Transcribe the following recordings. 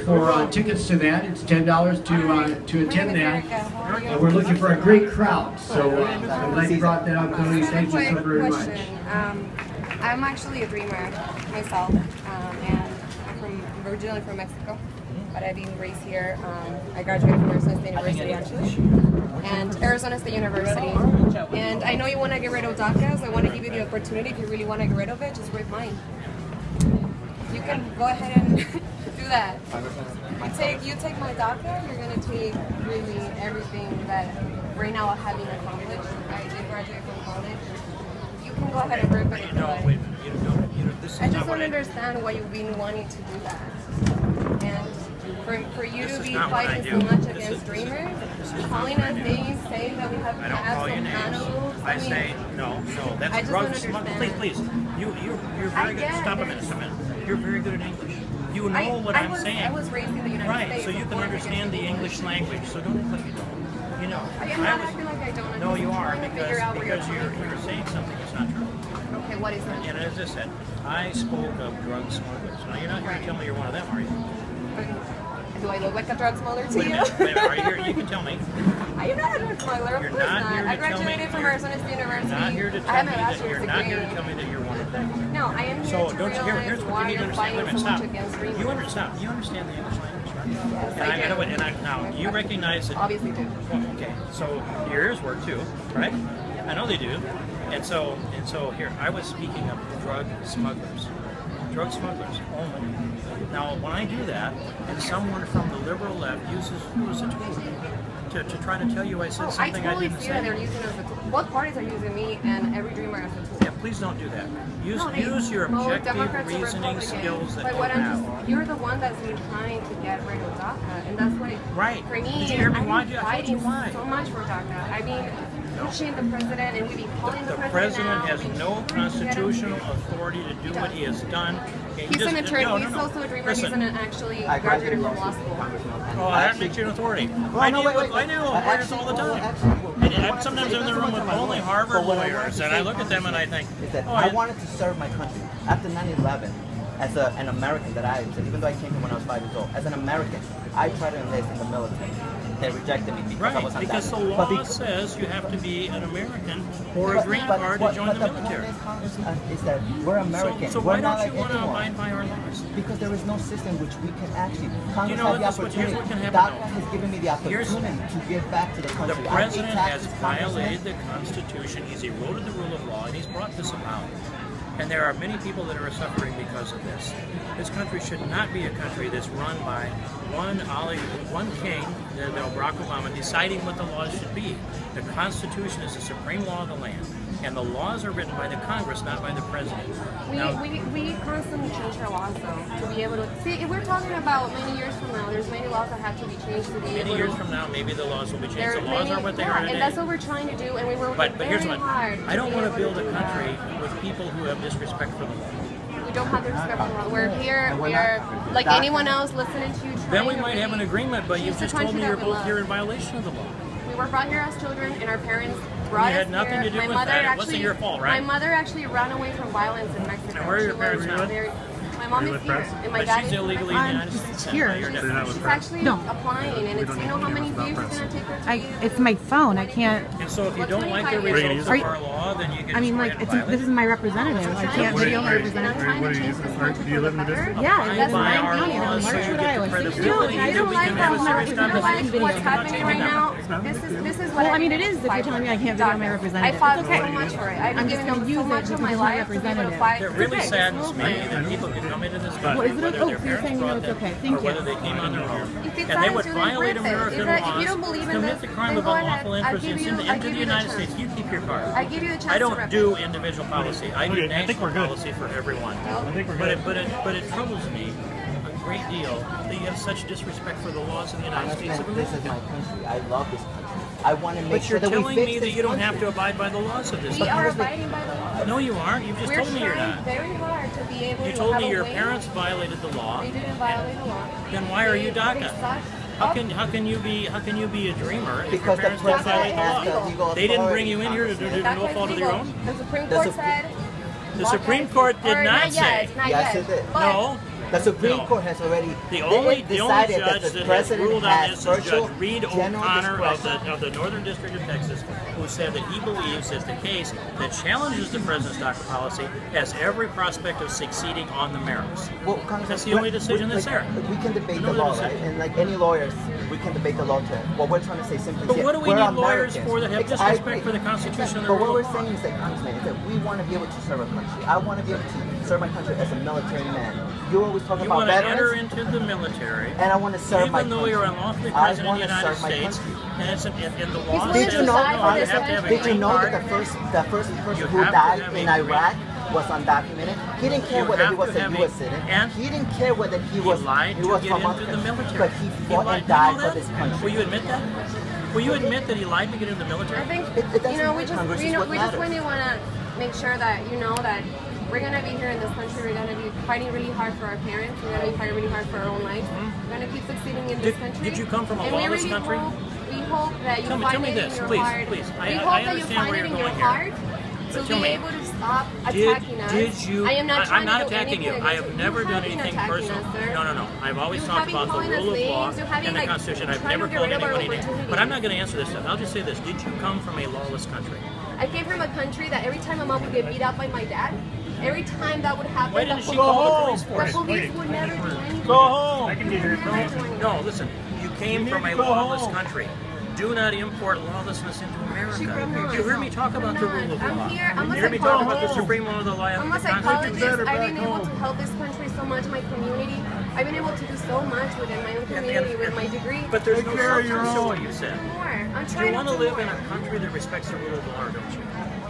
for tickets to that. It's $10 to attend that. And we're looking for a great crowd. So I'm glad you brought that up, Cody. Thank you so very much. I'm actually a dreamer myself, and I'm originally from Mexico, but I've been raised here. I graduated from Arizona State University actually, and Arizona State University. And I know you want to get rid of DACA, so I want to give you the opportunity. If you really want to get rid of it, just read mine. You can go ahead and do that. You take my DACA, you're gonna take really everything that right now I haven't accomplished. I did graduate from college. You can go ahead and rip it. I just don't understand why you've been wanting to do that. And for you to be fighting so much against dreamers, calling us names, saying that we have to ask some animals. I say no. That's drug smuggling. Please. You're very good. Stop a minute. You're very good at English. You know what I'm saying. I was raised in the United States. Right, so you can understand the English language. So don't act like you don't. You know. I'm not acting like I don't understand. No, you are, because you're saying something that's not true. Okay, what is that? And as I said, I spoke of drug smugglers. Now, you're not going to tell me you're one of them, are you? Do I look like a drug smuggler to you? Wait a minute, are you here? You can tell me. I am not a drug smuggler, of course not. I graduated from Arizona State University. I have my bachelor's degree. You're not here to tell me that you're one of them. No, I am here to realize why you're fighting so much against dreamers. You understand the English language, right? Yes, I do. Now, you recognize that... Obviously do. Okay, so your ears work too, right? I know they do. And so here, I was speaking of drug smugglers. Drug smugglers only. Now, when I do that, and someone from the liberal left uses who as a tool to try to tell you I said something I didn't say. I totally see that they're using us as a tool. Both parties are using me and every dreamer as a tool. Yeah, please don't do that. Use your objective reasoning skills that you have. You're the one that's been trying to get rid of DACA, and that's what for me. Did you hear me? I've been fighting so much for DACA. I mean, pushing the president, and we've been calling the president has no constitutional authority to do what he has done. He's an attorney. He's also a dreamer. He's actually graduated from law school. Oh, that makes you an authority. I deal with lawyers all the time. Sometimes I'm in the room with only Harvard lawyers, and I look at them and I think, I wanted to serve my country. After 9/11, as an American even though I came here when I was 5 years old, as an American, I tried to enlist in the military. They rejected me because I was undocumented. Because the law says you have to be an American or a green card to join the military. Is that we're American. So why don't you want to abide by our laws? Because there is no system which we can actually. Congress You know had the opportunity. Here's what can happen. DACA has given me the opportunity to give back to the country. The president has violated the Constitution. He's eroded the rule of law, and he's brought this about. And there are many people that are suffering because of this. This country should not be a country that's run by one king, Barack Obama, deciding what the laws should be. The Constitution is the supreme law of the land, and the laws are written by the Congress, not by the president. We constantly change our laws, though, to be able to see. If we're talking about many years from now, there's many laws that have to be changed to be able to. Many years from now, maybe the laws will be changed. The laws are what they are today. And that's what we're trying to do, and we work very hard. I don't want to build a country with people who have disrespect for the law. We don't have the respect for the law. We're here. We are like anyone else listening to you. Then we might have an agreement, but you've just told me you're both here in violation of the law. We were brought here as children, and our parents brought us here. You had nothing to do with that. It wasn't your fault, right? My mother actually ran away from violence in Mexico. And where are your parents now? My mom is here, and my dad is illegally in the United States. Here. She's actually applying, and it's, you know how many views it's going to take her to it's my phone. I can't. And so if you don't like the results of our law, then you can. I mean, like, this is my representative. I can't video my representative. Do you live in the district? Yeah, that's my opinion. I'm Marchwood, Iowa. I don't like that. What's happening right now? This is what. Well, I mean, it is if you're telling me I can't video my representative. I fought so much for it. I've given them so much of my life to be able to fight. It really saddens me that people can come into this country, whether their parents brought them, or whether they came on their own, and they would violate American laws, commit the crime of unlawful entrance into the United States. You keep your card. I give you the chance. I don't do individual policy. I do national policy for everyone. But it troubles me a great deal that you have such disrespect for the laws of the United States of America. This is my country. I love this country. I want to make sure that we fix this. But you're telling me that you don't have to abide by the laws of this country. We are abiding by the laws. No, you aren't. You've just told me you're not. We're trying very hard to be able to. You told me your parents violated the law. They didn't violate the law. Then why are you DACA? How can you be a dreamer if because your parents don't violate the law? They didn't bring you in here to do no fault of your own? The Supreme Court said. The Supreme Court did not say. Yes, it did. No. The Supreme No. Court has already The only decided judge that the that has president ruled on has this is virtual Judge Reed general O'Connor discretion. of the Northern District of Texas, who said that he believes that the case that challenges the president's DACA policy has every prospect of succeeding on the merits. Well, Congressman, That's the only decision that's there. We can debate No the law, other right? decision. And like any lawyers, we can debate the law too. What we're trying to say simply But is, what do we we're need lawyers Americans. for that have I disrespect agree. for the Constitution and the But what rule we're of law? saying is that, Congressman, is that we want to be able to serve our country. I want to be able to serve my country as a military man. You always talk You about want to veterans. enter into the military, And I want to serve my even though country. you're unlawfully I president of want the to United serve my States, country. and it's in the law Did says you know, no, you have to Congressman, have a Did you green know card. that the first person You who have to died have a in green- Iraq was undocumented? He didn't care You whether he have was to a have U.S. a- citizen. and He didn't care whether he He was lied to was get from into other the countries. military. But he fought lied. and died You know for that? this country. Will you admit that? Will you admit that he lied to get into the military? I think It doesn't you know we matter, just Congress, you it's know what we just matters. really want to make sure that you know that we're gonna be here in this country. We're gonna be fighting really hard for our parents. We're gonna be fighting really hard for our own lives. We're gonna keep succeeding in this country. Did you come from a and lawless we really country? We hope that you Tell find me it this, in your please, heart. please. We I hope that you understand find where it you're in your going here. heart to But tell be me, able to stop attacking us. Did you? I am not I'm trying not to do attacking you. anything I have against never you. done You have been anything attacking personal. us, sir. No. I've always You talked have been about the calling us rule of law names. You have been, and the like, Constitution. I've trying to never get called rid of our anybody names. But opportunities. I'm not going to answer this stuff. I'll just say this. Did you come from a lawless country? I came from a country that every time my mom would get beat up by my dad, every time that would happen, Why the didn't she police- call the police for the it? police would never do anything. Go home. I can do it. No, listen. You came from a lawless country. Do not import lawlessness into America. You heard me talk about the rule of law. I'm here. I'm a You heard me talk about the psychologist. supreme law of the law. I'm a psychologist. I've been able to help this country so much, my community. I've been able to do so much within my own community with my degree. But there's no substance to what you said. More. I'm You trying want to to do live in more. a country that respects the rule of law, don't you?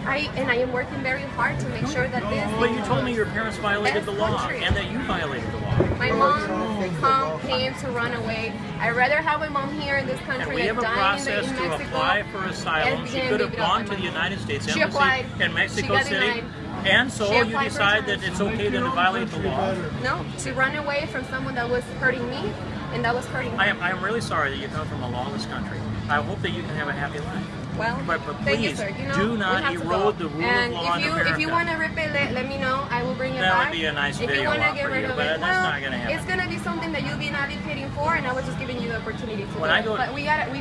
I am working very hard to make sure that this. But you told me your parents violated the law and that you violated the law. My mom came to run away. I'd rather have my mom here in this country And we have a dying process in to Mexico. apply for asylum. She could have gone to the United States Embassy in Mexico City. And so She you applied for decide that asylum. it's okay then to violate the law. No, to run away from someone that was hurting me and that was hurting her. I am really sorry that you come from a lawless country. I hope that you can have a happy life. Well, But thank you, please, sir. You know, do we not have to erode go. the rule and of law in America. if you want to rip it, let me know. I will bring it That back. would be a nice if video you want to op get for rid you, of but it, that's not gonna happen. It's gonna be something that you'll be advocating for, and I was just giving you the opportunity to When do I it. go- But we got